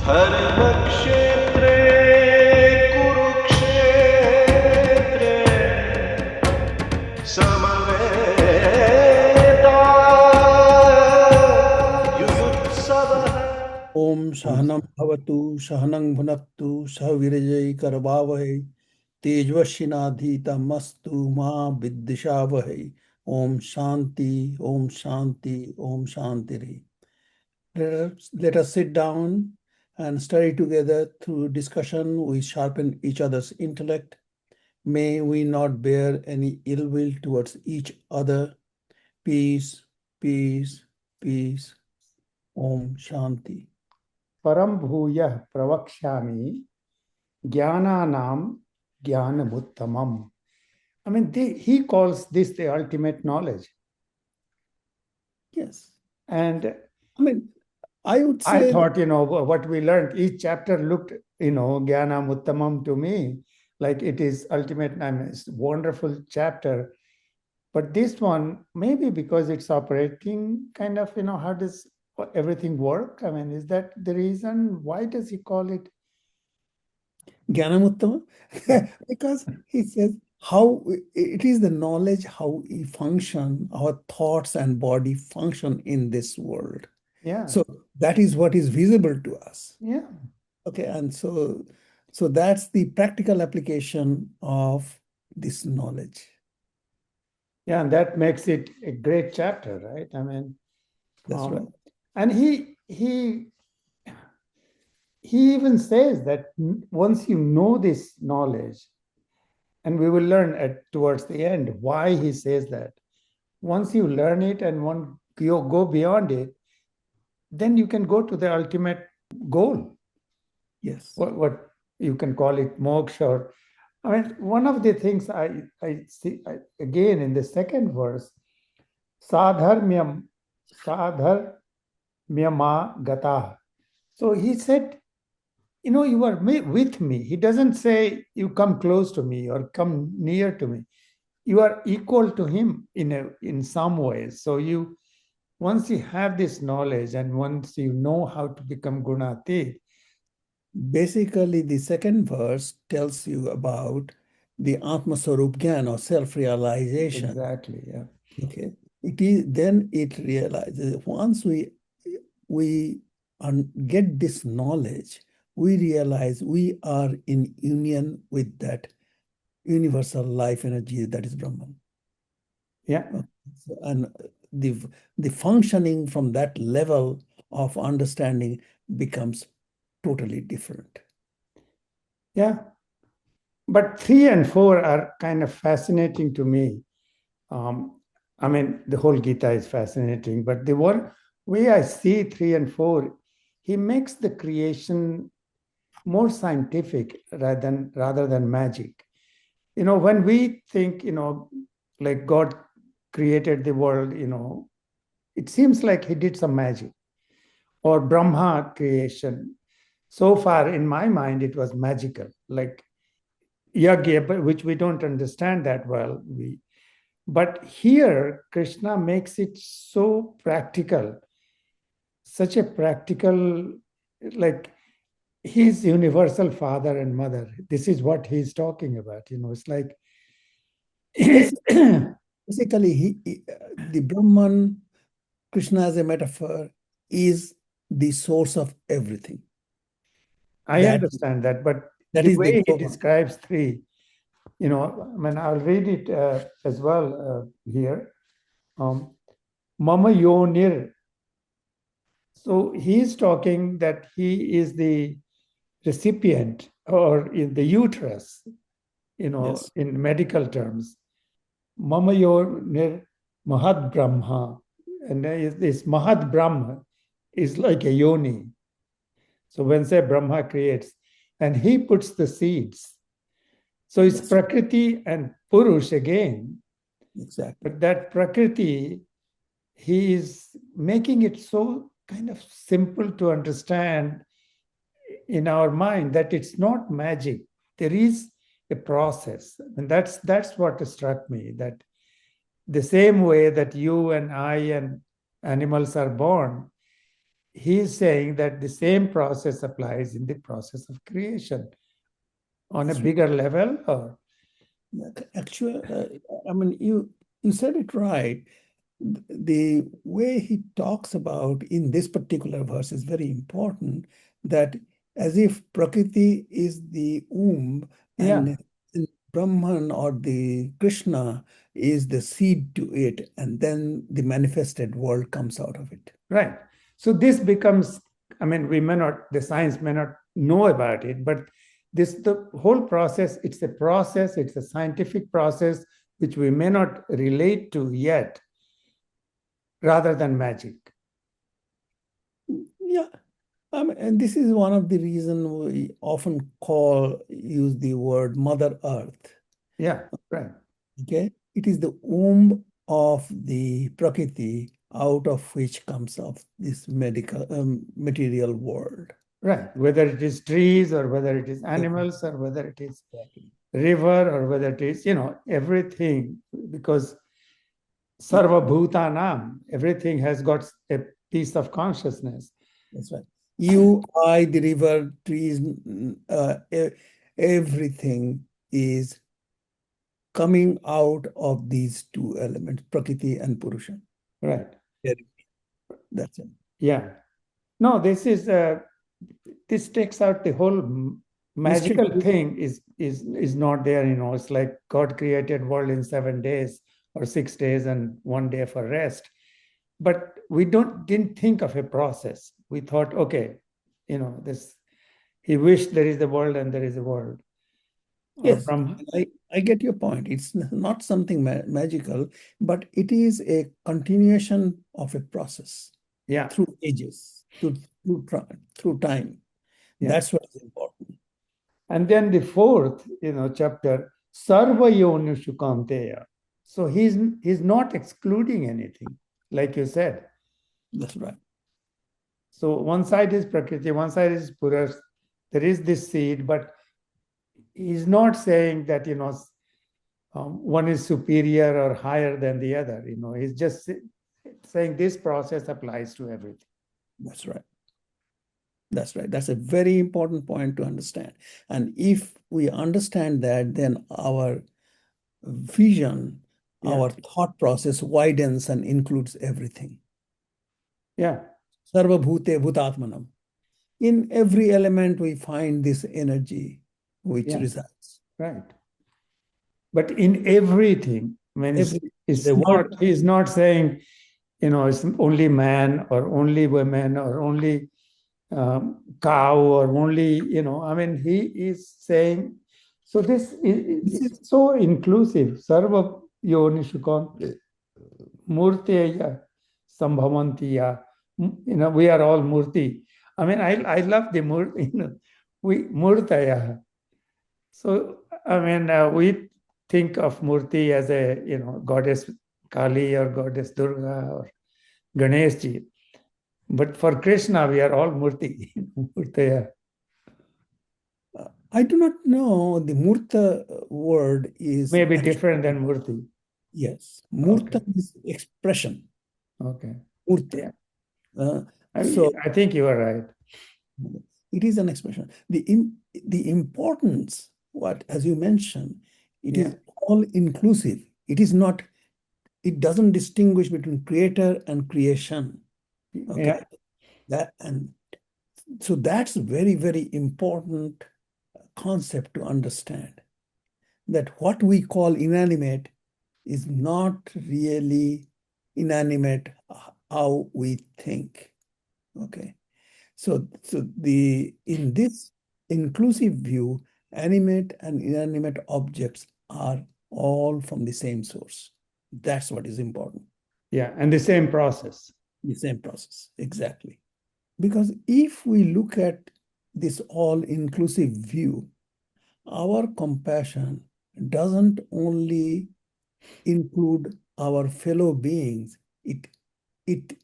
धर्मक्षेत्रे कुरुक्षेत्रे समवेतायुत्सवः। ओम सहनम भवतु सहनं भुनक्तु सह वीर्यैः करवावहै तेजस्विनाधीतमस्तु मा विद्विषावहै। Om Shanti Om Shanti Om Shanti. Let us sit down and study together. Through discussion we sharpen each other's intellect. May we not bear any ill will towards each other. Peace, peace, peace. Om Shanti. Param bhuyah pravakshami Jnananam Jnanam Uttamam. I mean, he calls this the ultimate knowledge. Yes. And I mean, I would say I thought, what we learned, each chapter looked, Jnanam Uttamam to me, like it is ultimate. I mean, it's a wonderful chapter. But this one, maybe because it's operating kind of, how does everything work? I mean, is that the reason? Why does he call it Jnanam Uttamam? Because he says how it is the knowledge how we function, our thoughts and body function in this world. Yeah. So that is what is visible to us. Yeah. Okay, and so that's the practical application of this knowledge. Yeah, and that makes it a great chapter, right? I mean, that's right. And he even says that once you know this knowledge, and we will learn towards the end why he says that. Once you learn it and go beyond it, then you can go to the ultimate goal. Yes. What you can call it moksha. Or, I mean, one of the things I see again in the second verse, sadharmyama gata. So he said, you are with me. He doesn't say you come close to me or come near to me. You are equal to him in some ways. So once you have this knowledge and once you know how to become gunatit. Basically, the second verse tells you about the Atma Swarup Gyan or self-realization. Exactly, yeah. Okay. It realizes once we get this knowledge, we realize we are in union with that universal life energy that is Brahman. Yeah. And the functioning from that level of understanding becomes totally different. Yeah. But 3 and 4 are kind of fascinating to me. I mean, the whole Gita is fascinating, but the one way I see 3 and 4, he makes the creation more scientific rather than magic. When we think, like God created the world, it seems like he did some magic. Or Brahma creation. So far, in my mind, it was magical, like yagya, which we don't understand that well. But here, Krishna makes it so practical, such a practical, like he's universal father and mother. This is what he's talking about. It's like basically the Brahman, Krishna as a metaphor, is the source of everything. I understand that, but the way he describes 3, I mean, I'll read it as well here. Mama Yonir. So he's talking that he is the recipient or in the uterus, Yes. in medical terms. Mama Yonir Mahad Brahma. And this Mahad Brahma is like a yoni. So when say Brahma creates, and he puts the seeds. So it's Prakriti and Purush again. Exactly. But that Prakriti, he is making it so kind of simple to understand in our mind that it's not magic. There is a process. And that's what struck me, that the same way that you and I and animals are born, he is saying that the same process applies in the process of creation on a bigger level, or Actually, I mean, you said it right. The way he talks about in this particular verse is very important, that as if Prakriti is the womb yeah, and Brahman or the Krishna is the seed to it, and then the manifested world comes out of it. right. So this becomes, I mean, we may not, the science may not know about it, but the whole process, it's a process, it's a scientific process which we may not relate to yet, rather than magic. Yeah. And this is one of the reasons we often use the word Mother Earth. Yeah, right. Okay, it is the womb of the Prakriti out of which comes of this material world. Right. Whether it is trees or whether it is animals or whether it is river or whether it is, everything, because Sarva Bhutanam, everything has got a piece of consciousness. That's right. You, I, the river, trees, everything is coming out of these two elements, Prakriti and Purusha. Right. That's it. Yeah. No, this takes out the whole magical thing is not there. It's like God created world in 7 days or 6 days and 1 day for rest. But we didn't think of a process. We thought, okay, he wished there is the world and there is a world. Yes, I get your point. It's not something magical, but it is a continuation of a process. Yeah. Through ages, through time. Yeah. That's what is important. And then the fourth, chapter, Sarva Yonushu Kanteya. So he's not excluding anything, like you said. That's right. So one side is Prakriti, one side is Purush. There is this seed, but he's not saying that, one is superior or higher than the other. He's just saying this process applies to everything. That's right. That's right. That's a very important point to understand. And if we understand that, then our vision, our thought process widens and includes everything. Yeah. Sarva Bhute Bhutatmanam. In every element, we find this energy which resides. Right. But in everything, when he's not saying, it's only man or only women or only cow or only, he is saying, so this is so inclusive. Sarva Yonishukam Murtiya Sambhavantiya. We are all Murti. I love the Murti, we Murtaya. So, we think of Murti as a, goddess Kali or goddess Durga or Ganeshji. But for Krishna, we are all Murti. Murtaya. I do not know. The Murta word is maybe different than Murti. Yes. Murta is expression. Okay. Murta. Yeah. I think you are right. It is an expression. The importance, as you mentioned, it is all inclusive. It is not, it doesn't distinguish between creator and creation. Okay. So that's a very, very important concept to understand, that what we call inanimate is not really inanimate how we think. Okay. So in this inclusive view, animate and inanimate objects are all from the same source. That's what is important. Yeah, and the same process. The same process, exactly. Because if we look at this all-inclusive view, our compassion doesn't only include our fellow beings, it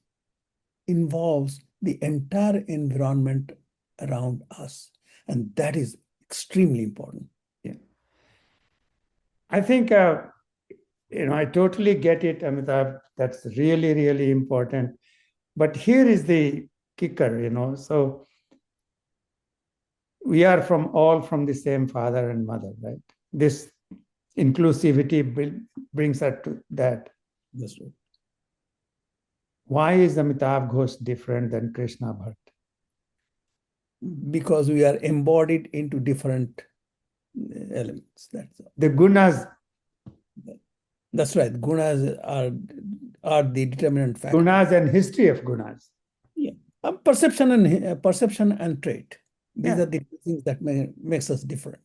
involves the entire environment around us. And that is extremely important. Yeah. I think, I totally get it, Amitabh. That's really, really important. But here is the kicker. So we are all from the same father and mother, right? This inclusivity brings us to that. That's right. Why is Amitava Ghosh different than Krishna Bhatta? Because we are embodied into different elements. That's all. The gunas, That's right. Gunas are the determinant factor. gunas and history of gunas. Yeah. Perception and trait. These Yeah. are the two things that makes us different.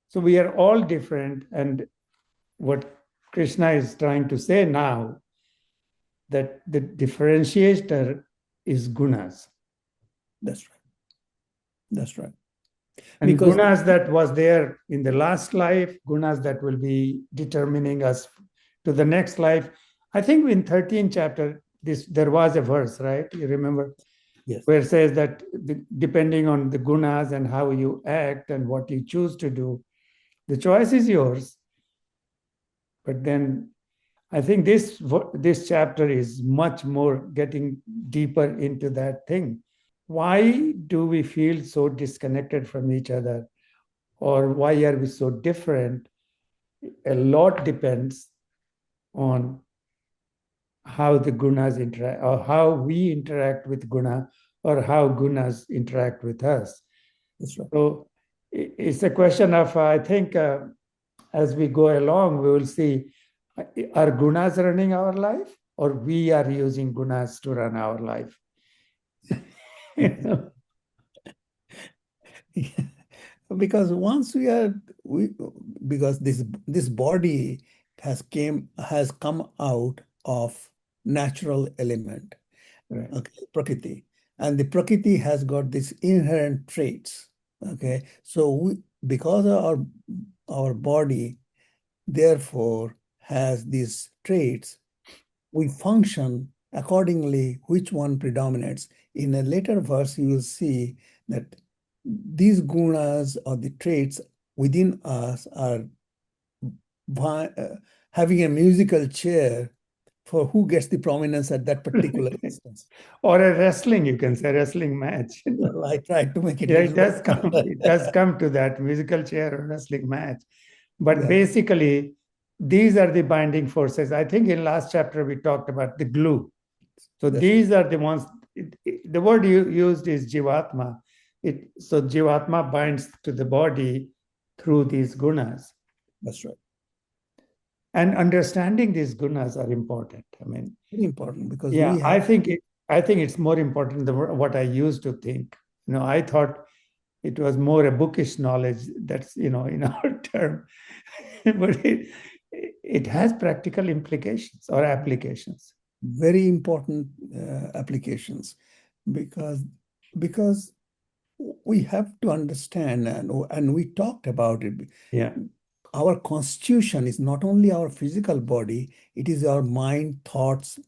So we are all different, and what Krishna is trying to say now, that the differentiator is gunas. That's right. That's right. And Because gunas that was there in the last life, gunas that will be determining us to the next life. I think in 13th chapter, there was a verse, right? You remember? yes, Where it says that depending on the gunas and how you act and what you choose to do, the choice is yours. But then I think this chapter is much more getting deeper into that thing. Why do we feel so disconnected from each other? Or why are we so different? A lot depends on how the gunas interact, or how we interact with guna, or how gunas interact with us. that's right. So it's a question of, I think, as we go along, we will see, are gunas running our life, or we are using gunas to run our life? Because once because this body has come out of natural element, Right. okay, prakriti, and the prakriti has got these inherent traits. Okay, so because our body therefore has these traits, we function accordingly, which one predominates. In a later verse, you will see that these gunas or the traits within us are having a musical chair for who gets the prominence at that particular instance. Or a wrestling, you can say, wrestling match. Well, I tried to make it. Yeah, it does come to that musical chair or wrestling match. But Yeah. basically, these are the binding forces. I think in last chapter we talked about the glue. So That's these are the ones. The word you used is jivatma. So jivatma binds to the body through these gunas. That's right. And understanding these gunas are important. I mean, very important, because yeah, we have I think it's more important than what I used to think. I thought it was more a bookish knowledge that's in our term, but it has practical implications or applications. very important applications, because we have to understand, and we talked about it. Yeah. Our constitution is not only our physical body, it is our mind, thoughts,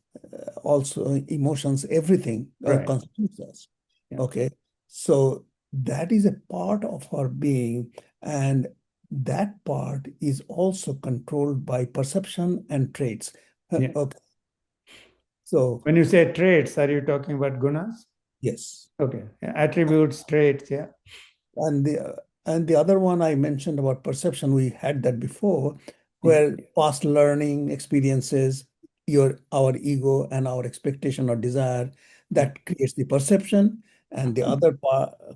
also emotions, everything Right. constitutes us. Yeah. Okay, so that is a part of our being, and that part is also controlled by perception and traits. Yeah. Okay. So When you say traits, are you talking about gunas? yes, Okay. Yeah. Attributes, traits, yeah. and the other one I mentioned about perception, we had that before, where past learning experiences, our ego and our expectation or desire, that creates the perception, and the other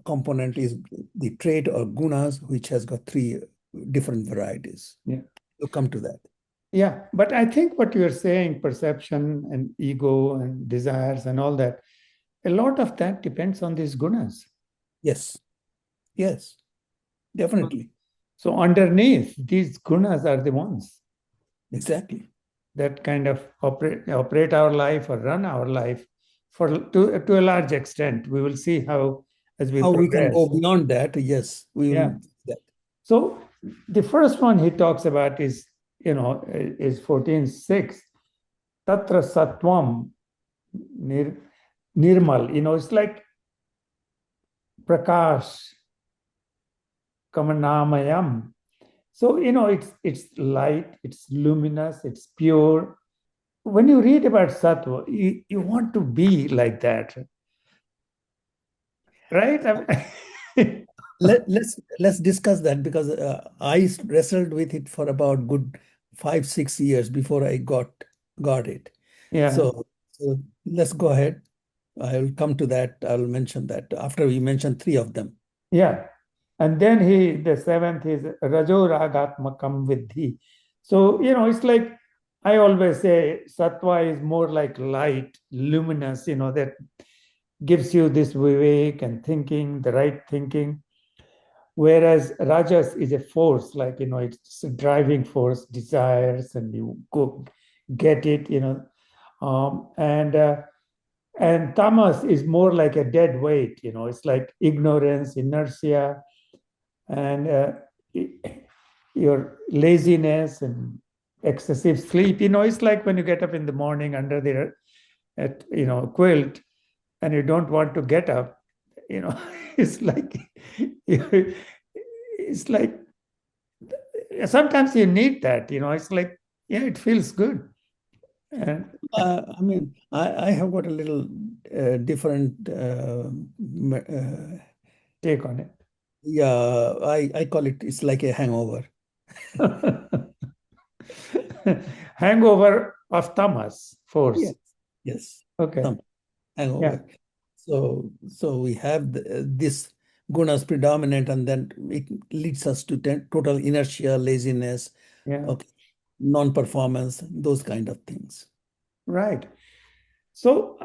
component is the trait or gunas, which has got three different varieties. Yeah. We'll come to that. Yeah, but I think what you're saying, perception and ego and desires and all that, a lot of that depends on these gunas. Yes, definitely. So underneath, these gunas are the ones Exactly. that kind of operate our life or run our life to a large extent. We will see how as we progress. We can go beyond that. Yes, we will. Yeah. That. So the first one he talks about is 14:6. Tatra sattvam nirmal. It's like prakash kamanamayam. So it's light, it's luminous, it's pure. When you read about sattva, you want to be like that. right? Let's discuss that, because I wrestled with it for about good 5 6 years before I got it. Yeah, So let's go ahead. I will come to that. I'll mention that after we mention three of them. yeah. And then the seventh is Rajo Ragatmakam Vidhi. So, it's like I always say Sattva is more like light, luminous, that gives you this vivek and thinking, the right thinking. Whereas Rajas is a force, like, it's a driving force, desires, and you go get it, and Tamas is more like a dead weight, it's like ignorance, inertia, and your laziness and excessive sleep. It's like when you get up in the morning under the quilt, and you don't want to get up. It's like it's like sometimes you need that. It's like, yeah, it feels good. And I mean, I have got a little different. take on Yeah, I call it. It's like a hangover. it. Hangover of tamas force. Yes, yes, Okay. some Yeah. hangover. So we have this gunas predominant, and then it leads us to total inertia, laziness, Yeah. okay, non-performance, those kind of things. Right. So,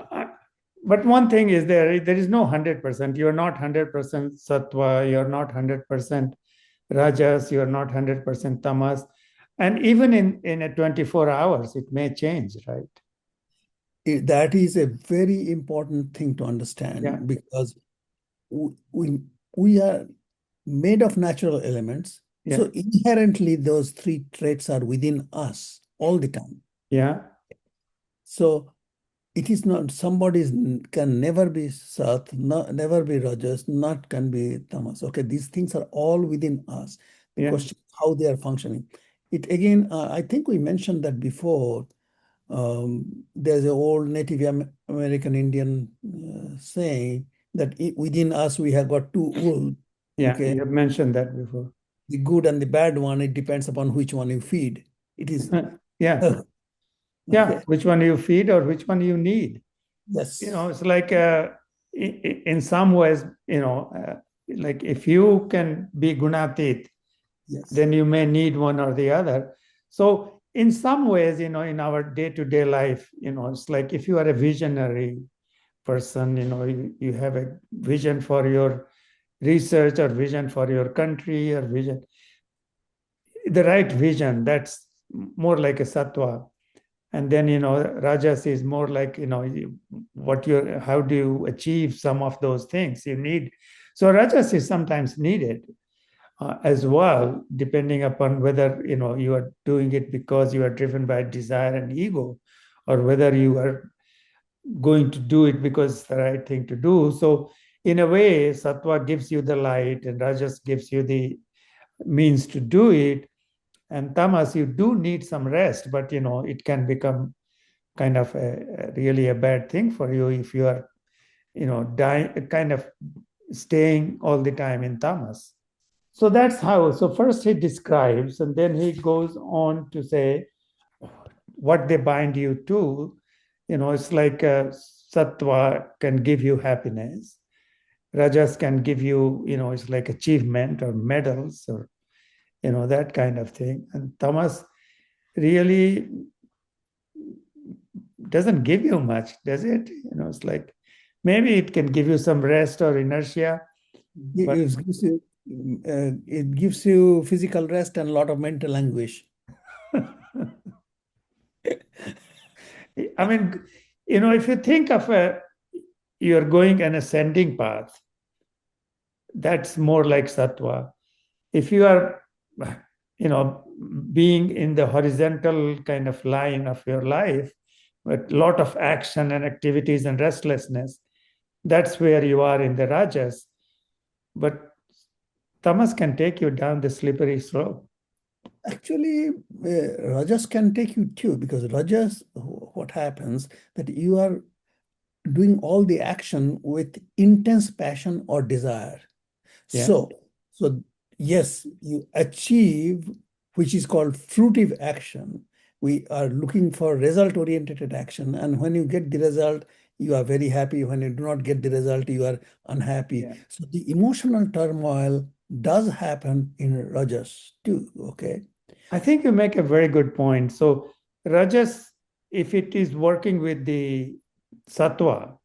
but one thing is there is no 100%. You're not 100% sattva. You're not 100% rajas. You're not 100% tamas. And even in a 24 hours, it may change, right? That is a very important thing to understand, Yeah. because we we are made of natural elements. Yeah. So inherently, those three traits are within us all the time. Yeah. So it is not somebody can never be Sat, never be Rajas, not can be Tamas. Okay, these things are all within us. The Yeah. question is how they are functioning. It again, I think we mentioned that before. There's an old Native American Indian saying that within us we have got two wolves. Yeah. Okay, You have mentioned that before. the good and the bad one. It depends upon which one you feed. It is Yeah. Yeah. okay. Which one you feed or which one you need. Yes, It's like in some ways, like if you can be gunatit, yes, then you may need one or the other. So in some ways, in our day-to-day life, it's like if you are a visionary person, you have a vision for your research or vision for your country or vision, the right vision, that's more like a sattva. And then rajas is more like how do you achieve some of those things you need. So rajas is sometimes needed as well, depending upon whether you are doing it because you are driven by desire and ego, or whether you are going to do it because it's the right thing to do. So in a way, sattva gives you the light and rajas gives you the means to do it, and tamas, you do need some rest, but it can become kind of really a bad thing for you if you are dying, kind of staying all the time in tamas. So that's how. So first he describes, and then he goes on to say what they bind you to. It's like sattva can give you happiness, rajas can give you, it's like achievement or medals or that kind of thing, and tamas really doesn't give you much, does it? It's like maybe it can give you some rest or inertia, but it gives you physical rest and a lot of mental anguish. I mean, if you think of you're going an ascending path, that's more like sattva. If you are, being in the horizontal kind of line of your life, with a lot of action and activities and restlessness, that's where you are in the rajas. But tamas can take you down the slippery slope. Actually, Rajas can take you too, because Rajas, what happens that you are doing all the action with intense passion or desire. Yeah. So yes, you achieve, which is called fruitive action. We are looking for result-oriented action, and when you get the result, you are very happy. When you do not get the result, you are unhappy. Yeah. So the emotional turmoil does happen in Rajas too. Okay. I think you make a very good point. So Rajas, if it is working with the Sattva,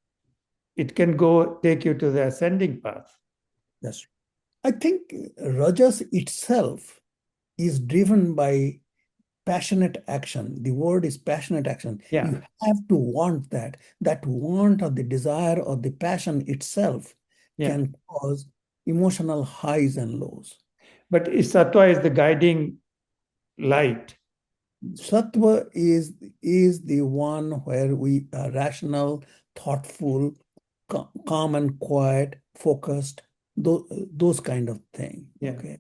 it can go take you to the ascending path. That's I think Rajas itself is driven by passionate action. The word is passionate action. Yeah. You have to want that. That want or the desire or the passion itself Yeah. can cause emotional highs and lows. But Sattva is the guiding light. Sattva is the one where we are rational, thoughtful, calm and quiet, focused, those kind of thing. Yeah. Okay.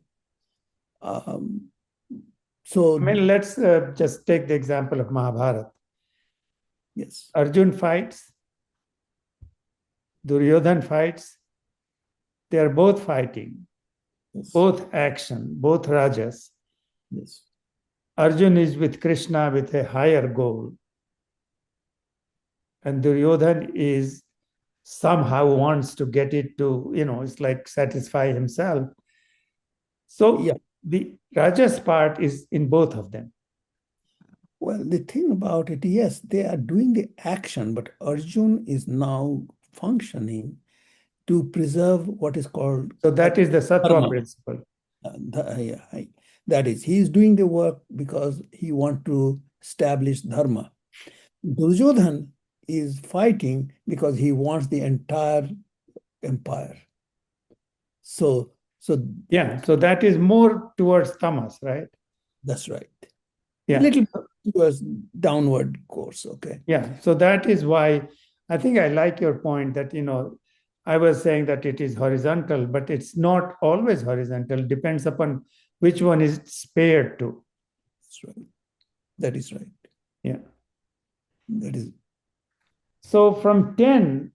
So I mean, let's just take the example of Mahabharata. yes, Arjun fights, Duryodhan fights. They are both fighting, yes, both action, both rajas. yes. Arjun is with Krishna with a higher goal. And Duryodhan is somehow wants to get it to, it's like satisfy himself. So Yeah. the rajas part is in both of them. Well, the thing about it, yes, they are doing the action, but Arjun is now functioning to preserve what is called. So that is the Sattva Dharma. principle. That is, he is doing the work because he wants to establish dharma. Duryodhan is fighting because he wants the entire empire. So Yeah, so that is more towards tamas, right? that's right. Yeah. A little towards downward course. Okay. Yeah. So that is why I think I like your point that, I was saying that it is horizontal, but it's not always horizontal. Depends upon which one is spared to. That's right. That is right. Yeah. That is. So from 10,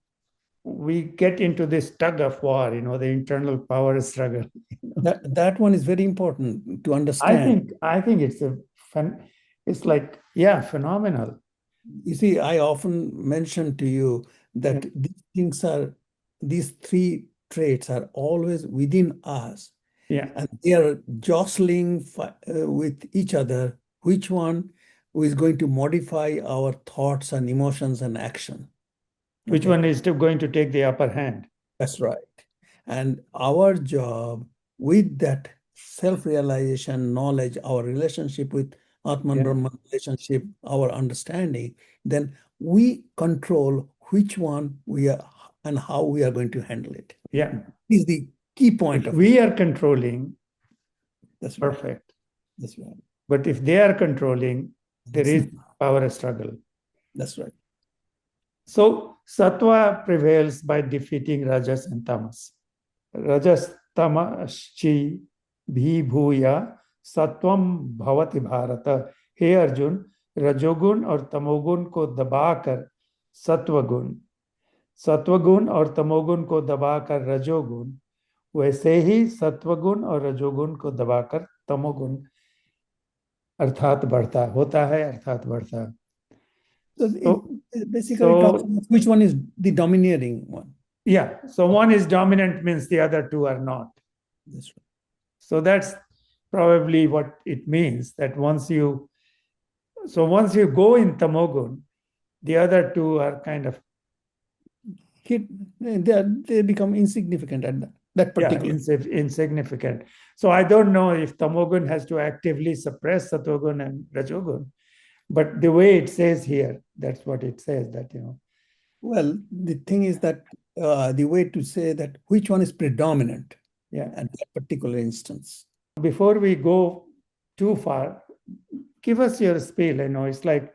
we get into this tug of war, the internal power struggle. That one is very important to understand. I think it's it's like, yeah, phenomenal. You see, I often mention to you that these three traits are always within us. Yeah. And they are jostling with each other, which one is going to modify our thoughts and emotions and action. Which one is going to take the upper hand? That's right. And our job with that self-realization, knowledge, our relationship with Atman Brahman relationship, our understanding, then we control which one we are and how we are going to handle it. Yeah. Is the key point If of we are controlling, that's right. perfect. That's right. But if they are controlling, there is power struggle. That's right. So Sattva prevails by defeating Rajas and Tamas. Rajas tamaschi bhi bhuya Sattvam bhavati bharata. Hey Arjun, रजोगुण और तमोगुण को दबाकर सत्वगुण, सत्वगुण और तमोगुण को दबाकर रजोगुण, वैसे ही सत्वगुण और रजोगुण को दबाकर तमोगुण अर्थात बढ़ता होता है, अर्थात बढ़ता. So it basically talks about which one is the domineering one. Yeah. So one is dominant means the other two are not. That's right. So that's probably what it means, that once you go in tamogun, the other two are kind of they become insignificant at that particular. Yeah, insignificant. So I don't know if tamogun has to actively suppress satogun and rajogun, but the way it says here, that's what it says, that Well, the thing is that the way to say that which one is predominant at that particular instance. Before we go too far, give us your spiel. It's like,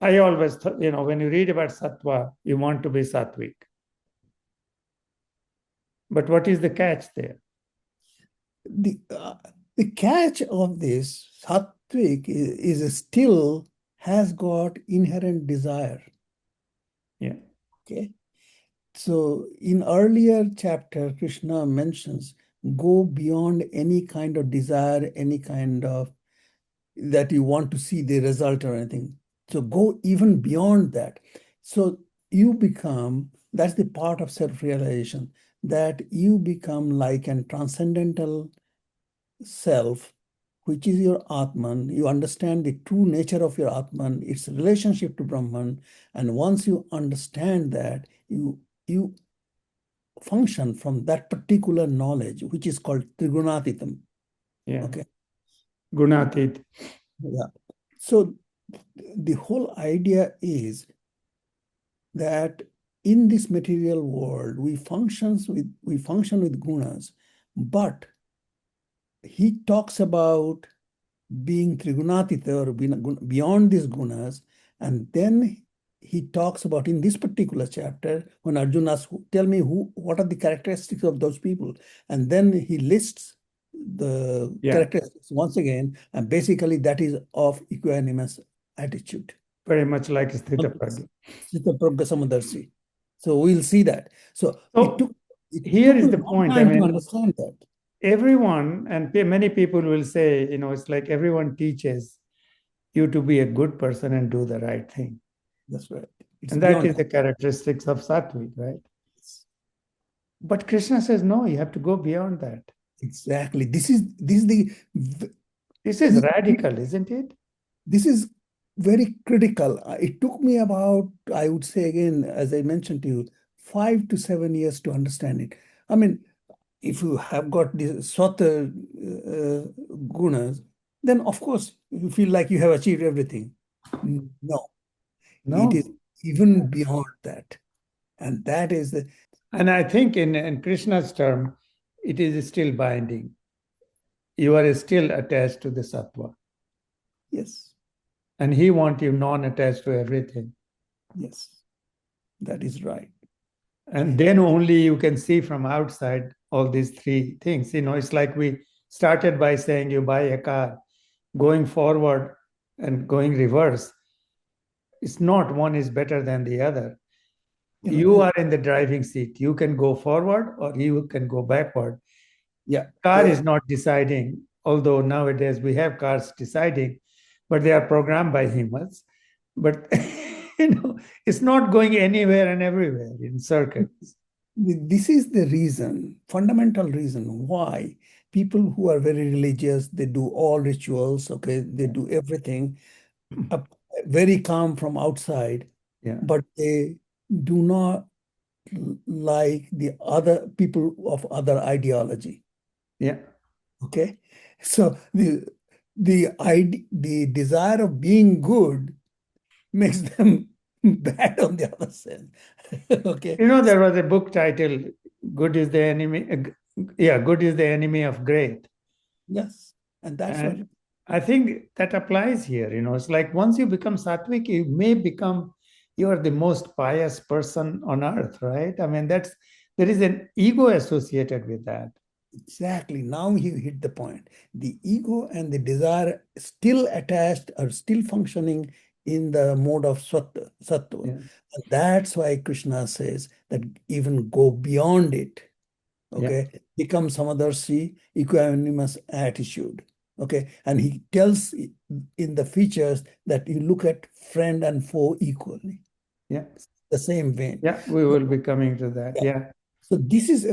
I always thought, when you read about sattva, you want to be sattvic. But what is the catch there? The catch of this sattvic is still has got inherent desire. Yeah. Okay. So in earlier chapter, Krishna mentions go beyond any kind of desire, any kind of that you want to see the result or anything. So go even beyond that. So you become, that's the part of self-realization, that you become like an transcendental self, which is your Atman. You understand the true nature of your Atman, its relationship to Brahman. And once you understand that, you function from that particular knowledge, which is called Trigunatitam. Yeah. Okay. Gunatit. Yeah. So the whole idea is that in this material world, we function with gunas, but he talks about being Trigunatita or beyond these gunas, and then he talks about in this particular chapter when Arjuna asks, tell me what are the characteristics of those people, and then he lists the characteristics once again, and basically that is of equanimous attitude. Very much like Sthita Pragya. Sthita Pragya Samadarshi. So we'll see that. So it took here is me the a long point. time to understand that. Everyone, and many people will say, it's like everyone teaches you to be a good person and do the right thing. That's right. And that is the characteristics of Sattvic, right? But Krishna says, no, you have to go beyond that. Exactly. This is radical, isn't it? This is very critical. It took me about, I would say again, as I mentioned to you, 5 to 7 years to understand it. I mean, if you have got the Sattva gunas, then of course you feel like you have achieved everything. No, it is even beyond that. And that is the... And I think in Krishna's term, it is still binding. You are still attached to the Sattva. Yes. And he wants you non-attached to everything. Yes, that is right. And then only you can see from outside all these three things. It's like we started by saying you buy a car, going forward and going reverse. It's not one is better than the other. You are in the driving seat. You can go forward or you can go backward. Yeah. Car is not deciding, although nowadays we have cars deciding, but they are programmed by humans. But it's not going anywhere and everywhere in circuits. This is the reason, fundamental reason why people who are very religious, they do all rituals, okay, they do everything, very calm from outside, but they do not like the other people of other ideology. Yeah. Okay. So the desire of being good makes them bad on the other side. Okay. There was a book titled Good is the Enemy. Good is the Enemy of Great. Yes. And that's what I think that applies here. It's like once you become Sattvic, you may become, you are the most pious person on earth, right? I mean, there is an ego associated with that. Exactly. Now you hit the point. The ego and the desire still attached or still functioning in the mode of sattva. Yeah. And that's why Krishna says that even go beyond it. Okay. Become Samadarshi, equanimous attitude. Okay. And he tells in the features that you look at friend and foe equally. Yeah. The same vein. Yeah, we will be coming to that. Yeah. So this is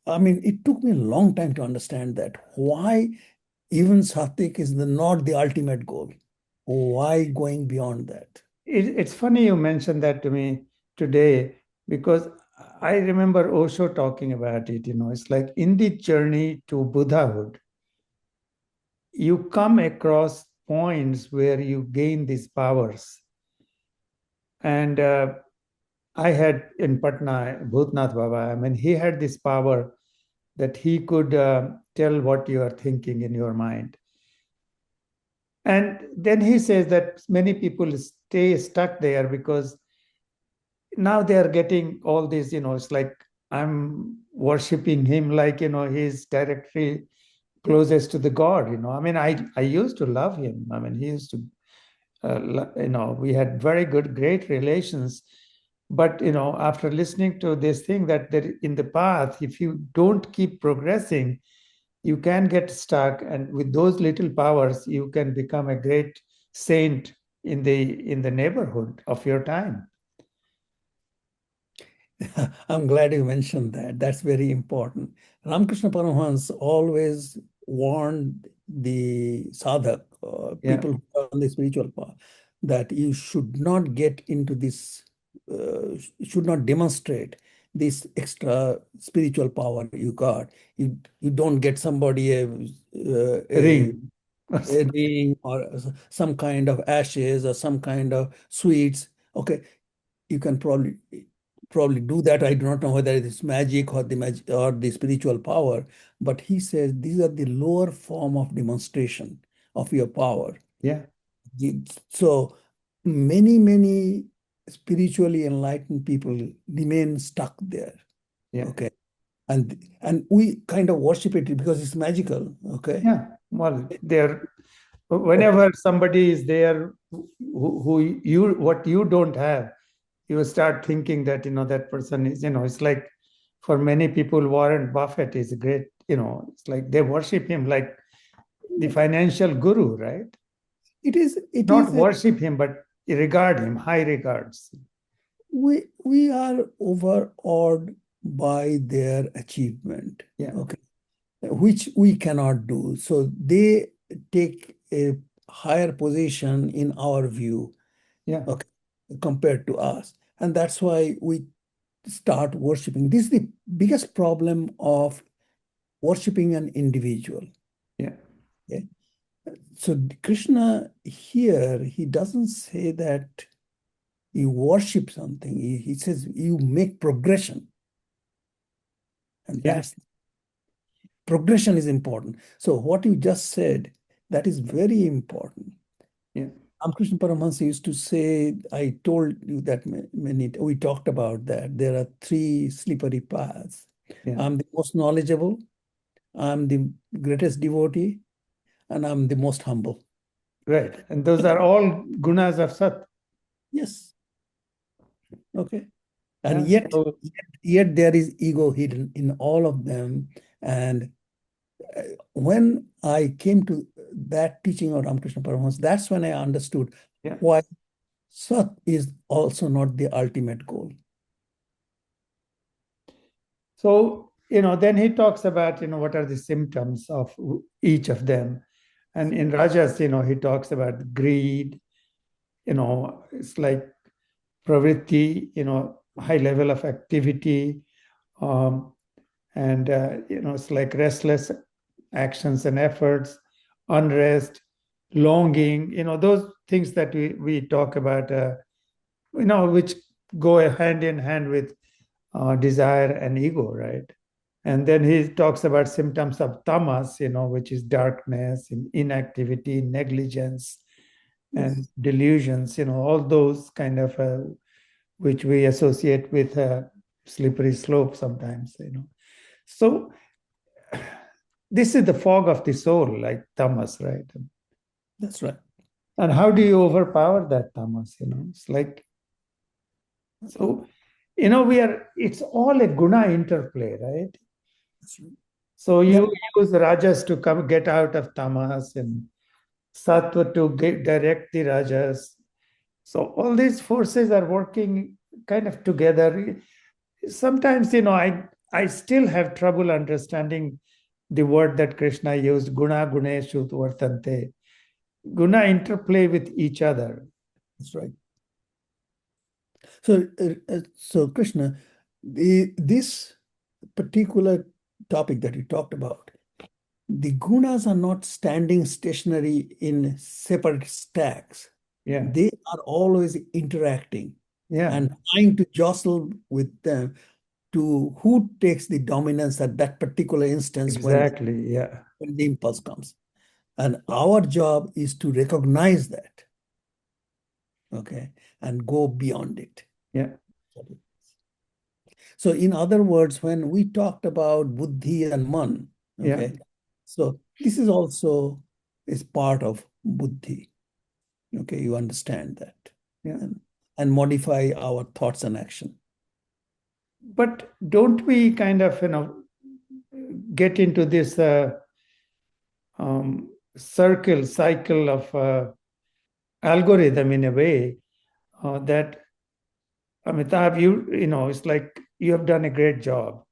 it took me a long time to understand that. Why even Sattvic is not the ultimate goal. Why going beyond that? It's funny you mentioned that to me today, because I remember Osho talking about it. It's like in the journey to Buddhahood, you come across points where you gain these powers. And I had in Patna, Bhutnath Baba, he had this power that he could tell what you are thinking in your mind. And then he says that many people stay stuck there because now they are getting all this, it's like I'm worshiping him like, he's directly closest to the God, I used to love him. He used to, we had very great relations. But after listening to this thing, that there in the path, if you don't keep progressing, you can get stuck, and with those little powers, you can become a great saint in the neighborhood of your time. I'm glad you mentioned that. That's very important. Ramakrishna Paramahansa always warned the sadhak, Yeah. people who are on the spiritual path, that you should not get into this, should not demonstrate this extra spiritual power you got. You don't get somebody Ring. a ring or some kind of ashes or some kind of sweets. Okay, you can probably do that. I do not know whether it is magic or the magic or the spiritual power, but he says these are the lower form of demonstration of your power. Yeah. So many spiritually enlightened people remain stuck there. Yeah. Okay. And we kind of worship it because it's magical. Okay. Yeah. Well, there, Okay. whenever somebody is there who you what you don't have, you start thinking that that person is, it's like, for many people, Warren Buffett is a great, it's like they worship him like the financial guru, right? It Not is a, worship him, but regard him, high regards. we are overawed by their achievement. Yeah. Okay. Which we cannot do. So they take a higher position in our view, Yeah. okay, compared to us. And that's why we start worshiping. This is the biggest problem of worshiping an individual. Yeah. Okay? So Krishna here, he doesn't say that you worship something. He says you make progression. And Yeah. that's progression is important. So what you just said, that is very important. Yeah. Krishna Paramahansa used to say, I told you that many, we talked about that. There are three slippery paths. Yeah. I'm the most knowledgeable, I'm the greatest devotee, and I'm the most humble. Right. And those are all gunas of Sat. Yes. Okay. And Yeah. yet, So, yet there is ego hidden in all of them. And when I came to that teaching of Ramakrishna Paramahansa, that's when I understood yeah. why Sat is also not the ultimate goal. So, then he talks about, what are the symptoms of each of them. And in Rajas, he talks about greed, it's like pravritti, high level of activity. Um, and, it's like restless actions and efforts, unrest, longing, those things that we talk about, which go hand in hand with desire and ego, right? And then he talks about symptoms of tamas, which is darkness, inactivity, negligence, and Yes. delusions, all those kind of, which we associate with a slippery slope sometimes, So this is the fog of the soul, like tamas, right? That's right. And how do you overpower that tamas? It's like, so, it's all a guna interplay, right? That's right. So Yeah, you use rajas to get out of tamas, and sattva to direct the rajas. So all these forces are working kind of together. Sometimes, I still have trouble understanding the word that Krishna used, guna guneshu vartante. Guna interplay with each other. that's right. So Krishna, this particular topic that you talked about, the gunas are not standing stationary in separate stacks. Yeah. They are always interacting Yeah. and trying to jostle with them to who takes the dominance at that particular instance Exactly. Yeah. when the impulse comes. And our job is to recognize that, okay, and go beyond it. Yeah. So in other words, when we talked about buddhi and man, Yeah. okay, so this is also is part of buddhi. Okay, you understand that. Yeah. And and modify our thoughts and action. But don't we kind of, get into this cycle of algorithm in a way that, Amitabh, it's like you have done a great job.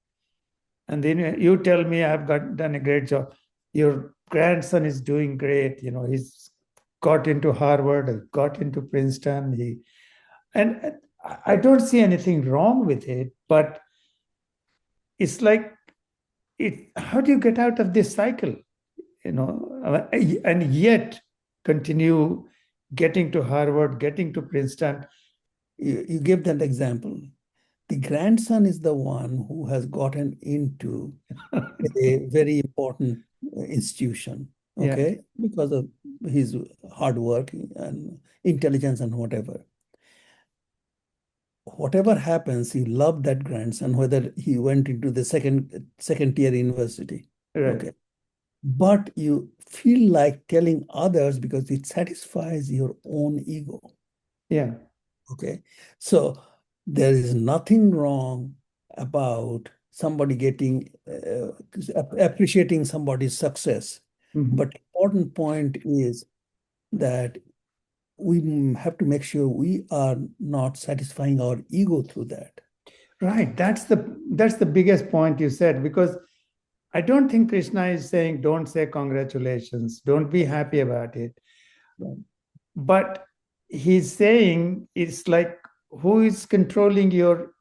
And then you tell me done a great job. Your grandson is doing great. He's got into Harvard, got into Princeton. And I don't see anything wrong with it, but it's like, how do you get out of this cycle? And yet continue getting to Harvard, getting to Princeton. You give that example. The grandson is the one who has gotten into a very important institution, Yeah. okay, because of his hard work and intelligence and whatever. Whatever happens, you love that grandson, whether he went into the second tier university, Right. okay. But you feel like telling others because it satisfies your own ego. Yeah. Okay. So there is nothing wrong about somebody appreciating somebody's success. Mhm. But important point is that we have to make sure we are not satisfying our ego through that. Right. That's the biggest point you said, because I don't think Krishna is saying don't say congratulations, don't be happy about it. Right. But he's saying it's like, who is controlling your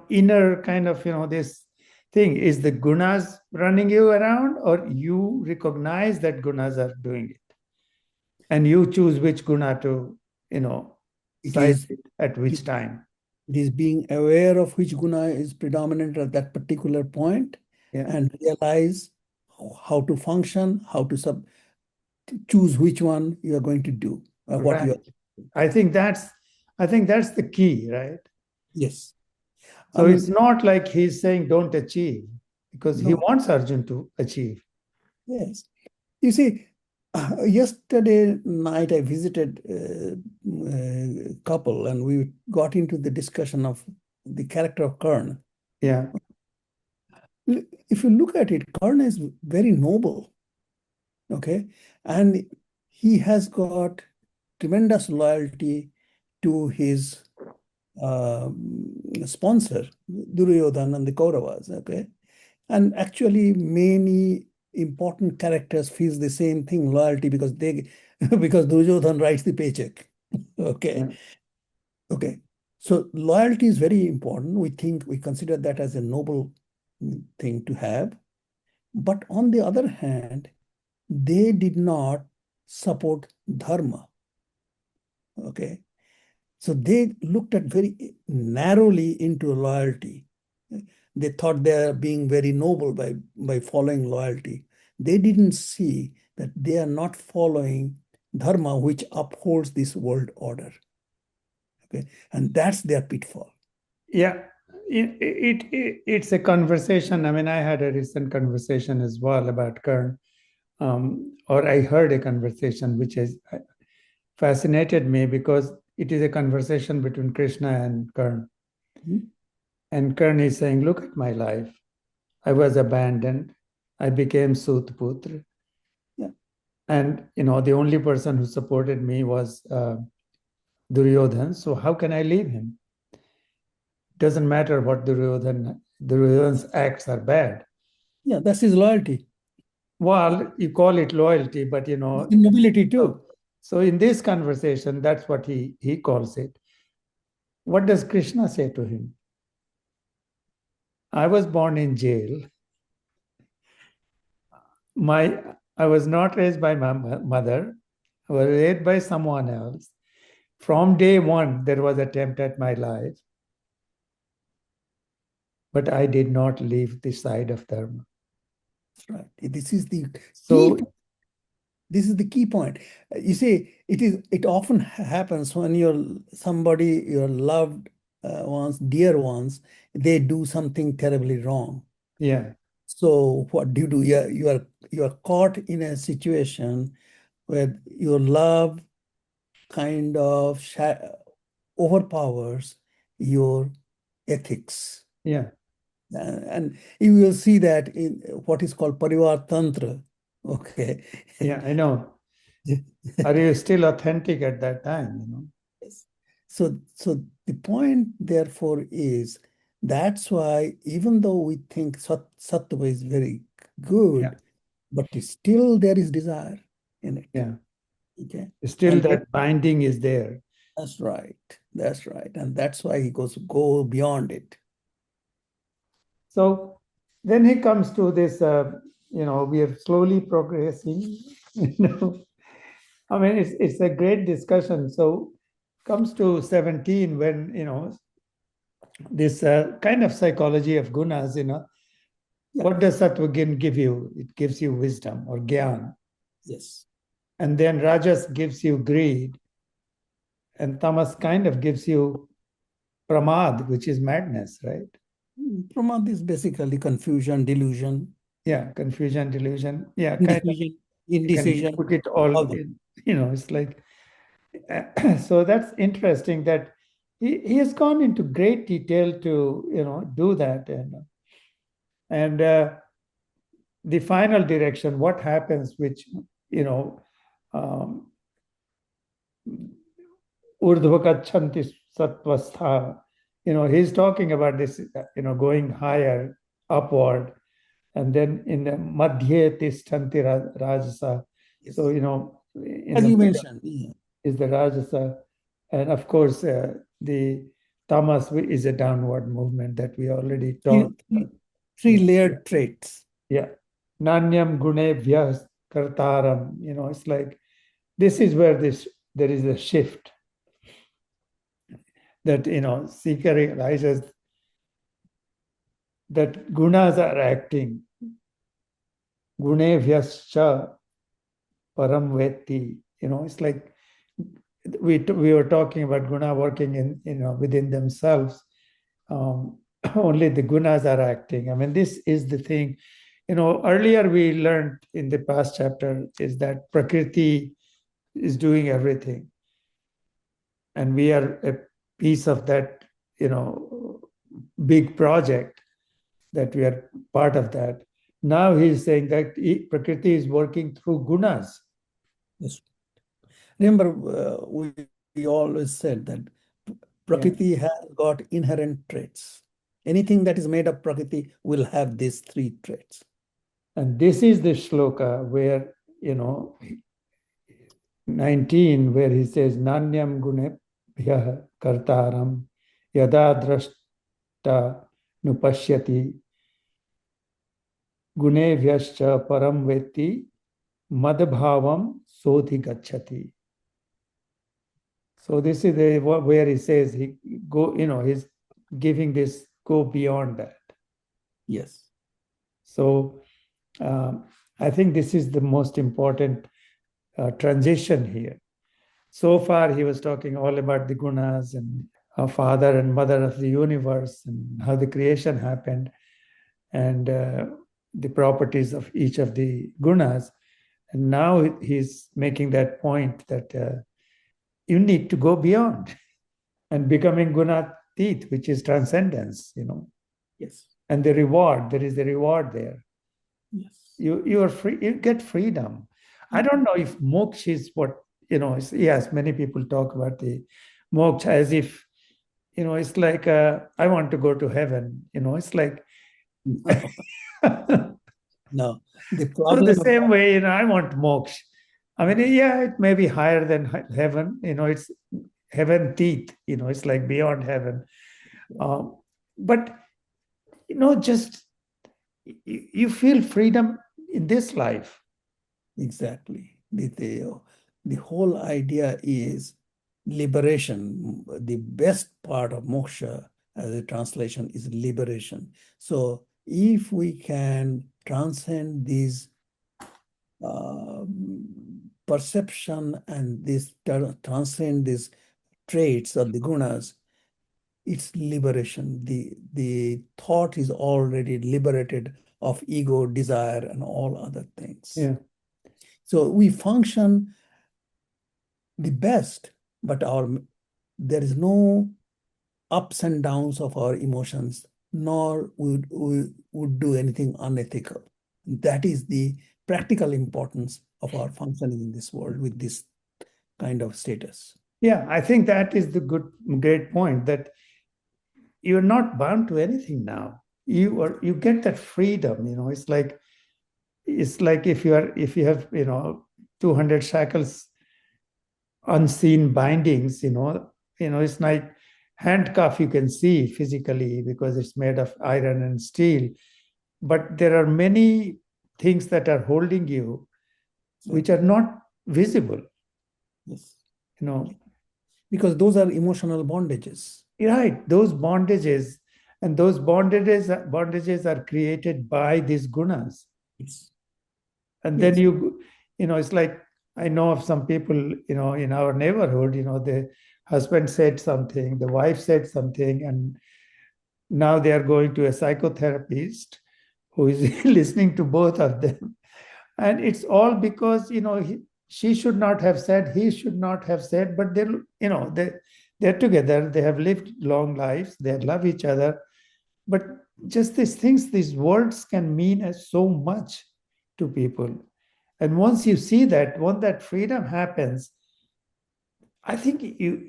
inner kind of this thing? Is the gunas running you around, or you recognize that gunas are doing it and you choose which guna to It side is it at which time? it is being aware of which guna is predominant at that particular point, Yeah. and realize how to function, how to choose which one you are going to do, what you are. Right. I think that's the key, right? Yes. So I mean, it's not like he's saying don't achieve, because he no. wants Arjun to achieve. Yes. You see, yesterday night I visited a couple and we got into the discussion of the character of Karna. Yeah. If you look at it, Karna is very noble, okay? And he has got tremendous loyalty to his sponsor, Duryodhana and the Kauravas, okay? And actually, many important characters feel the same thing, loyalty, because because Duryodhana writes the paycheck. Okay. Yeah. Okay. So loyalty is very important. We consider that as a noble thing to have. But on the other hand, they did not support dharma. Okay. So they looked at very narrowly into loyalty. They thought they are being very noble by following loyalty. They didn't see that they are not following dharma, which upholds this world order. Okay, and that's their pitfall. Yeah. It's a conversation. I mean, I had a recent conversation as well about Kern, or I heard a conversation which has fascinated me, because it is a conversation between Krishna and Kern. Mhm. And Kern is saying, look at my life. I was abandoned. I became Sutputra. Yeah. And, the only person who supported me was Duryodhan. So how can I leave him? Doesn't matter what Duryodhan's acts are bad. Yeah, that's his loyalty. Well, you call it loyalty, but Nobility too. so in this conversation, that's what he calls it. What does Krishna say to him? I was born in jail. I was not raised by my mother. I was raised by someone else. From day one, there was attempt at my life, but I did not leave the side of dharma. That's right. This is the So key. This is the key point. You see, it often happens when your loved ones, dear ones, they do something terribly wrong. yeah, So what do you do? You are caught in a situation where your love kind of overpowers your ethics. Yeah. And you will see that in what is called Parivar Tantra. Okay. Yeah, I know. Are you still authentic at that time? Yes. So the point, therefore, is that's why even though we think Sattva is very good, Yeah. but still there is desire in it. Yeah. Okay. Still And that binding is there. that's right. That's right. And that's why he go beyond it. So then he comes to this, we are slowly progressing. I mean, it's a great discussion. So comes to 17 when, this kind of psychology of gunas, Yeah. what does Sattva give you? It gives you wisdom or gyan. Yes. And then Rajas gives you greed. And Tamas kind of gives you pramad, which is madness, right? Pramad is basically confusion, delusion, Yeah, confusion, delusion. Yeah, kind of. indecision, You can put it all all that. in, it's like, so that's interesting that he has gone into great detail to, do that. And the final direction, what happens, which, um, urdhvakachanti sattvastha, he's talking about this, going higher, upward. And then in the madhye tishtanti rajasa. Yes. So, in As the you middle mentioned, yeah. is the rajasa. And of course, the tamas is a downward movement that we already talked about. Three layered traits. Yeah. Nanyam gunebhyas kartaram. It's like this is where there is a shift that, seeker realizes that gunas are acting. Gunebhyascha param vetti. It's like we were talking about guna working in, within themselves. Only the gunas are acting. I mean, this is the thing. Earlier we learned in the past chapter is that Prakriti is doing everything. And we are a piece of that, big project that we are part of that. Now he's saying that Prakriti is working through gunas. Yes. Remember, we always said that Prakriti has got inherent traits. Anything that is made of Prakriti will have these three traits. And this is the shloka where, 19, where he says, Nanyam gunebhyah kartaram yada drashta nupashyati gunebhyascha param vetti madbhavam sodhi gacchati. So this is where he says he's giving this go beyond that. Yes. So I think this is the most important transition here. So far, he was talking all about the gunas and father and mother of the universe and how the creation happened and the properties of each of the gunas. And now he's making that point that you need to go beyond and becoming gunatit, which is transcendence, Yes. And the reward, there is the reward there. Yes. You are free, you get freedom. I don't know if moksha is what, yes, many people talk about the moksha as if, it's like, I want to go to heaven, it's like, No. The so problem the same way, I want moksha. I mean, yeah, it may be higher than heaven, it's heaven teeth, it's like beyond heaven. But, just you feel freedom in this life. Exactly. The whole idea is liberation. The best part of moksha as a translation is liberation. So if we can transcend these perception and transcend these traits or the gunas, it's liberation. The thought is already liberated of ego, desire, and all other things. Yeah. So we function the best, but our there is no ups and downs of our emotions, nor would do anything unethical. That is the practical importance of our functioning in this world with this kind of status. Yeah, I think that is the great point, that you're not bound to anything now. You get that freedom. It's like if you have 200 shackles, unseen bindings. It's like handcuff, you can see physically because it's made of iron and steel, but there are many things that are holding you which are not visible. Yes. you know Because those are emotional bondages. right, those bondages, and those bondages are created by these gunas. Yes. And Yes. then it's like, I know of some people, in our neighborhood, the husband said something, the wife said something, and now they are going to a psychotherapist who is listening to both of them. And it's all because, she should not have said, he should not have said, but they're together, they have lived long lives, they love each other. But just these things, these words can mean so much to people. And once you see that, once that freedom happens, I think you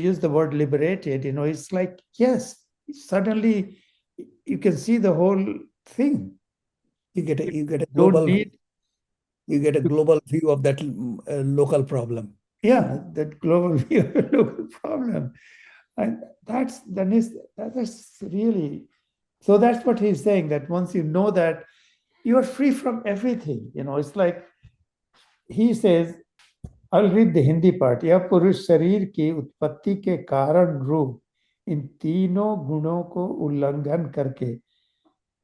use the word liberated. It's like, yes, suddenly you can see the whole thing. You get a Don't global need, view of that local problem. yeah, that global view of a local problem. And that's really, so that's what he's saying, that once you know that, you are free from everything. It's like he says, I'll read the Hindi part. यह पुरुष शरीर की उत्पत्ति के कारण रूप इन तीनों गुणों को उल्लंघन करके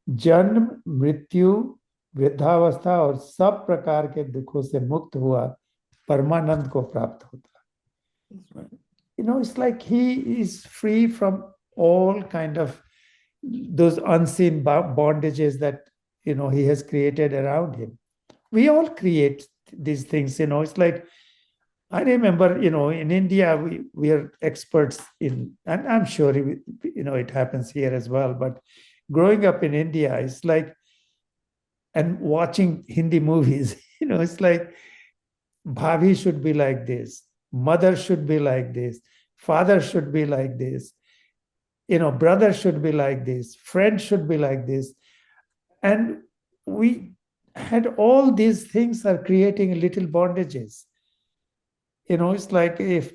जन्म, मृत्यु, वृद्धावस्था और सब प्रकार के दुखों से मुक्त हुआ परमानंद को प्राप्त होता. It's like he is free from all kind of those unseen bondages that he has created around him. We all create these things. It's like, I remember, in India, we are experts in, and I'm sure it happens here as well. But growing up in India, it's like, and watching Hindi movies, it's like, Bhavi should be like this, mother should be like this, father should be like this, brother should be like this, friend should be like this. And we had all these things are creating little bondages. It's like if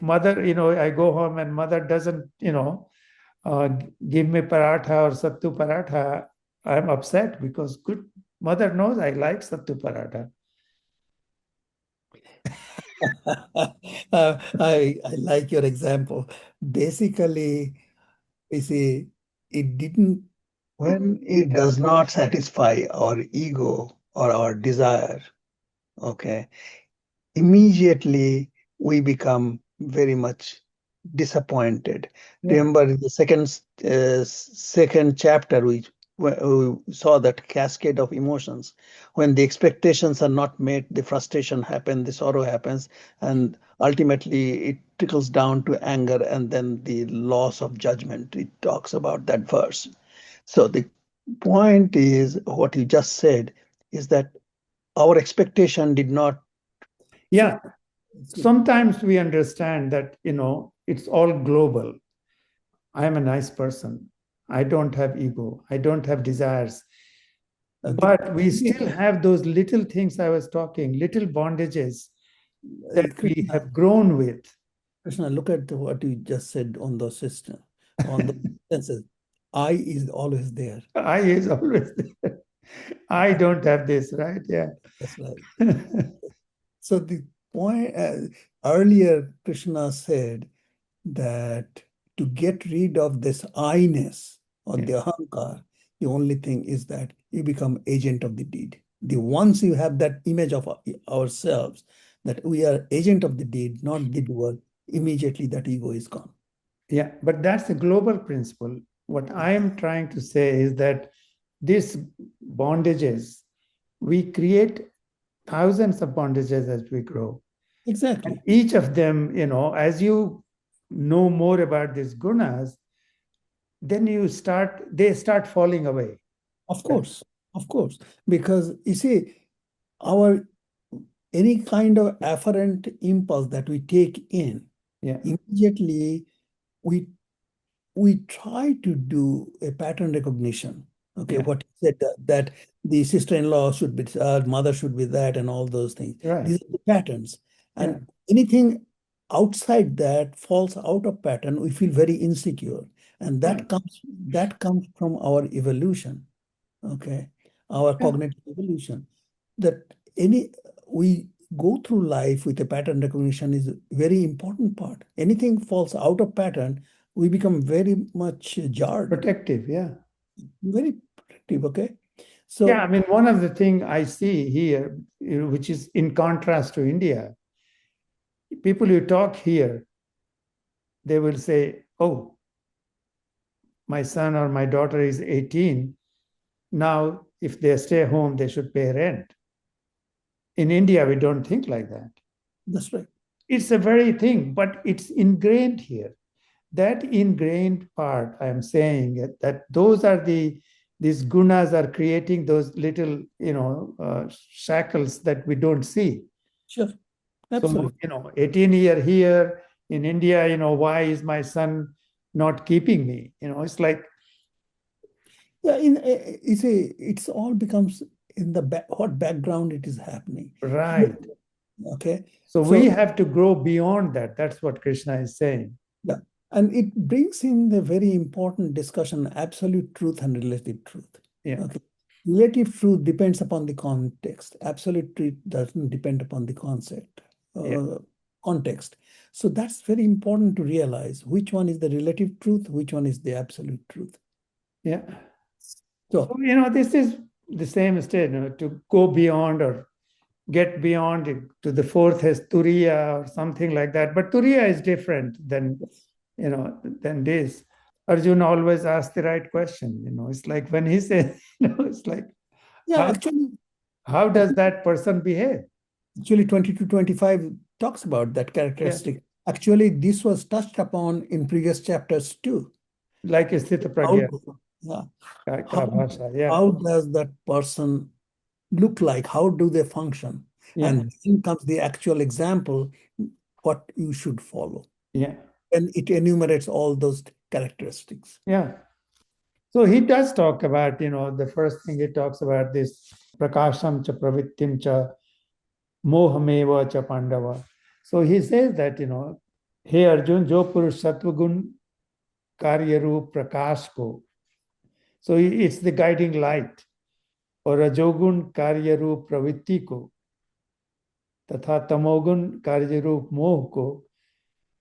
mother, I go home and mother doesn't, give me paratha or sattu paratha, I'm upset because good mother knows I like sattu paratha. I like your example. Basically, we see when it does not satisfy our ego or our desire, okay, immediately we become very much disappointed. Yeah. Remember in the second chapter, we saw that cascade of emotions. When the expectations are not met, the frustration happens, the sorrow happens, and ultimately it trickles down to anger and then the loss of judgment. It talks about that verse. So the point is, what you just said is that our expectation did not. Yeah. Sometimes we understand that, it's all global. I am a nice person. I don't have ego. I don't have desires. But we still have those little things I was talking, little bondages that we have grown with. Krishna, look at what you just said on the system, on the senses. I is always there. I is always there. I don't have this, right? Yeah. That's right. So the point, earlier Krishna said that to get rid of this I-ness or the ahankar, the only thing is that you become agent of the deed. Once you have that image of ourselves, that we are agent of the deed, not the doer, immediately that ego is gone. Yeah, but that's a global principle. What I am trying to say is that these bondages, we create thousands of bondages as we grow. Exactly. And each of them, as you know more about these gunas, then they start falling away. Of course, because you see, our any kind of afferent impulse that we take in, Yeah. immediately we try to do a pattern recognition. Okay, Yeah. what you said that the sister-in-law should be, mother should be that, and all those things. Right. These are the patterns, and Yeah. anything outside that falls out of pattern, we feel very insecure, and Right. that comes from our evolution. Okay, our Yeah. cognitive evolution. That any we go through life with a pattern recognition is a very important part. Anything falls out of pattern, we become very much jarred, Protective. Yeah. very protective. Okay, Yeah. I so mean, one of the things I see here, which is in contrast to India, people who talk here, they will say, "Oh, my son or my daughter is 18. Now, if they stay home, they should pay rent." In India, we don't think like that. that's right. It's a very thing, but it's ingrained here. That ingrained part, I'm saying that those are these gunas are creating those little, shackles that we don't see. Sure, So, absolutely. 18 year here in India, why is my son not keeping me? It's like, Yeah, in you see, it's all becomes in the what background it is happening. right. Okay, So we so have to grow beyond that. That's what Krishna is saying. yeah, and it brings in the very important discussion, absolute truth and relative truth. Yeah. Okay. Relative truth depends upon the context. Absolute truth doesn't depend upon the concept, Yeah. context. So that's very important to realize which one is the relative truth, which one is the absolute truth. Yeah. So, So, this is the same state, to go beyond or get beyond it to the fourth as Turiya or something like that. But Turiya is different than this. Arjuna always asks the right question. It's like when he says, it's like, yeah, how, how does that person behave? actually 20 to 25 talks about that Yeah. characteristic. Actually, this was touched upon in previous chapters too. Like Sthita How, Pragya, yeah, ka bhasha. Yeah. how does that person look like? How do they function? Yeah. And then comes the actual example, what you should follow. Yeah. And it enumerates all those characteristics. Yeah. So he does talk about, the first thing he talks about this prakasham cha pravittim cha mohameva cha pandava. So he says that, hey Arjun, jo purush sattva gun karya roop prakash ko. So it's the guiding light. और रजोगुण कार्य रूप प्रवृत्ति को तथा तमोगुण कार्य रूप मोह को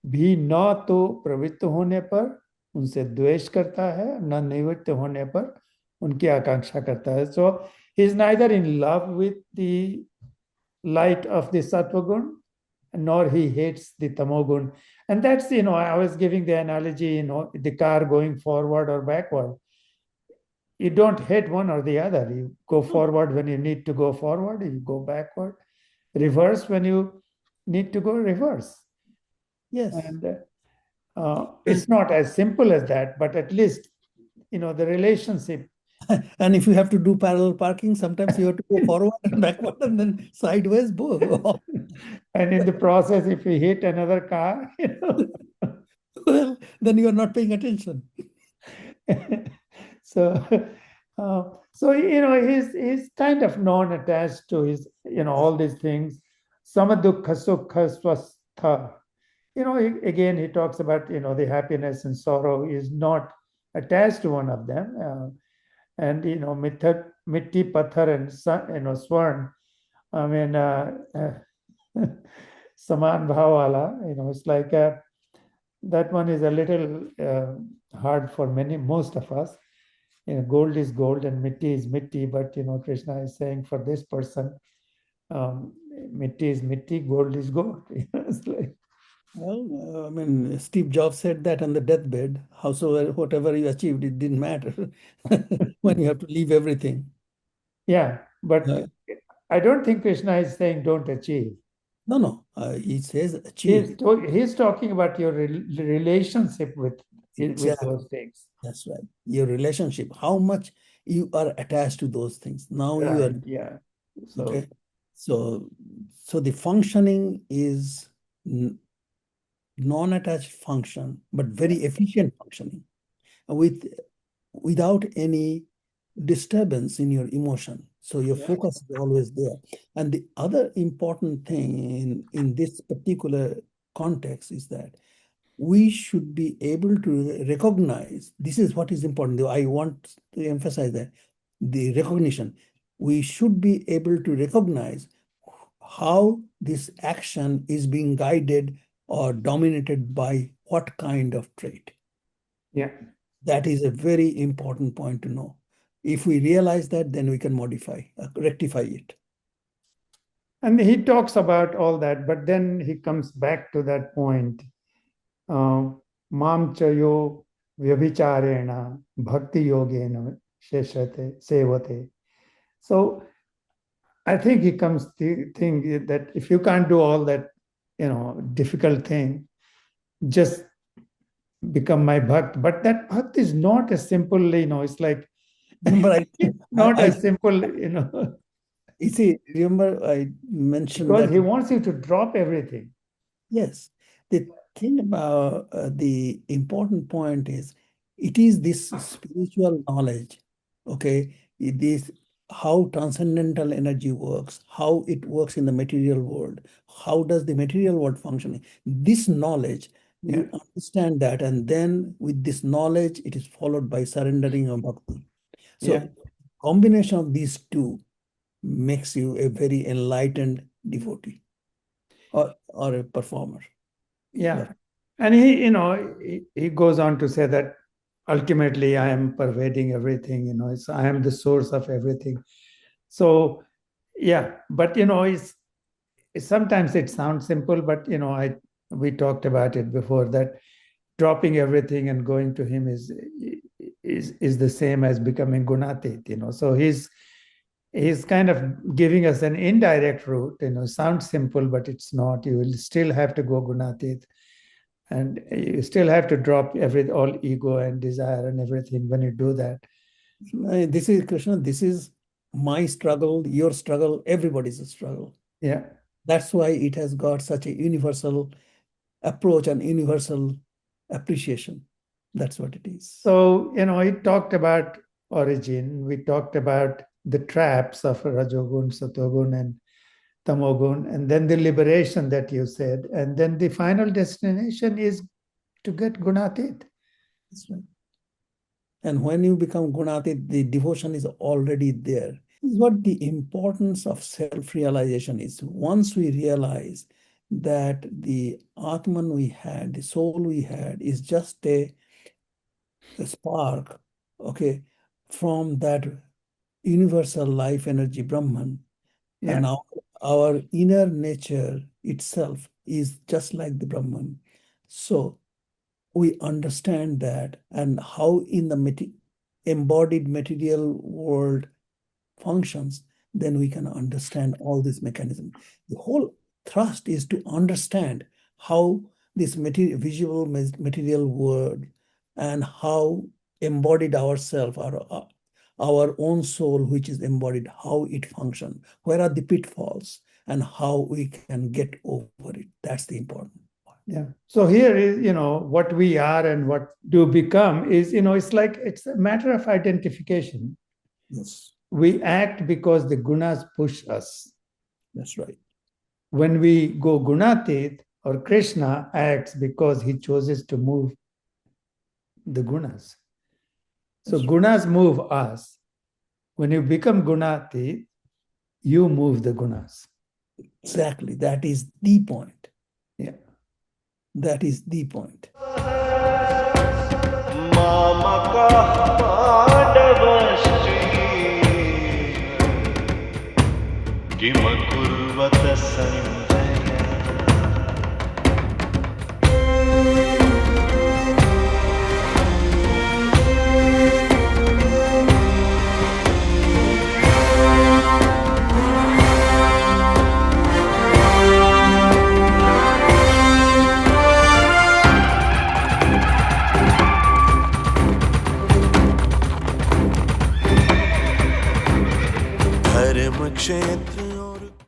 भी न तो प्रवृत्त होने पर उनसे द्वेष करता है, न निवृत्त होने पर उनकी आकांक्षा करता है. So he is neither in love with the light of the sattva gun, nor he hates the tamogun. And that's, I was giving the analogy, the car going forward or backward. You don't hate one or the other. You go forward when you need to go forward, you go backward, reverse when you need to go reverse. Yes. And it's not as simple as that, but at least, the relationship. And if you have to do parallel parking, sometimes you have to go forward and backward and then sideways both. And in the process, if you hit another car, Well, then you are not paying attention. so he's kind of non-attached to his all these things. Samadukha sukha swastha. Again he talks about the happiness and sorrow is not attached to one of them. And mitti pathar and swarn, I mean saman bhavala, it's like that one is a little hard for most of us. Gold is gold and mitti is mitti, but Krishna is saying for this person, mitti is mitti, gold is gold. It's like, Well, I mean, Steve Jobs said that on the deathbed, howsoever, whatever you achieved, it didn't matter when you have to leave everything. yeah, but Uh, I don't think Krishna is saying don't achieve. No. He says achieve it. He's talking about your relationship with Exactly. those things. That's right. Your relationship, how much you are attached to those things. Now you are Right. Yeah. So okay. So the functioning is non-attached function, but very efficient functioning with without any disturbance in your emotion. So your yeah. focus is always there. And the other important thing in this particular context is that we should be able to recognize, this is what is important. I want to emphasize that the recognition. We should be able to recognize how this action is being guided or dominated by what kind of trait. Yeah. That is a very important point to know. If we realize that, then we can modify, rectify it. And he talks about all that, but then he comes back to that point. Mam chayo vyabhicharena bhakti yogena sheshate sevate. So I think he comes to think that if you can't do all that, difficult thing, just become my bhakt. But that bhakt is not as simple, it's like Remember, not I as simple, you see, remember I mentioned because that, he wants you to drop everything. yes, the thing about the important point is it is this spiritual knowledge, okay? It is how transcendental energy works, how it works in the material world, how does the material world function. This knowledge, Yeah. you understand that, and then with this knowledge, it is followed by surrendering of bhakti. So Yeah. combination of these two makes you a very enlightened devotee or a performer. Yeah. And he goes on to say that ultimately I am pervading everything, I am the source of everything. So, yeah, but sometimes it sounds simple, but we talked about it before that dropping everything and going to him is the same as becoming gunatit. So he's kind of giving us an indirect route. Sounds simple, but it's not. You will still have to go gunatit, and you still have to drop all ego and desire and everything when you do that. This is Krishna, this is my struggle, your struggle, everybody's struggle. Yeah. That's why it has got such a universal approach and universal appreciation. That's what it is. So, he talked about origin. We talked about the traps of Rajogun, Satogun, and Tamogun, and then the liberation that you said. And then the final destination is to get Gunatit. That's right. And when you become Gunatit, the devotion is already there. This is what the importance of self-realization is. Once we realize that the Atman we had, the soul we had, is just a spark, okay, from that universal life energy, Brahman, and Yeah. our inner nature itself is just like the Brahman. So we understand that and how in the embodied material world functions, then we can understand all this mechanism. The whole thrust is to understand how this visual material world and how embodied ourself, our own soul, which is embodied, how it functions, where are the pitfalls, and how we can get over it. That's the important part. Yeah. So here is, what we are and what do become is, it's a matter of identification. Yes, We act because the gunas push us. that's right. When we go gunatit, or Krishna acts because he chooses to move the gunas. So That's right. gunas move us. When you become gunatit, you move the gunas. Exactly. That is the point. Yeah. That is the point. Mamaka Pandavashchi Kimakurvata Sangha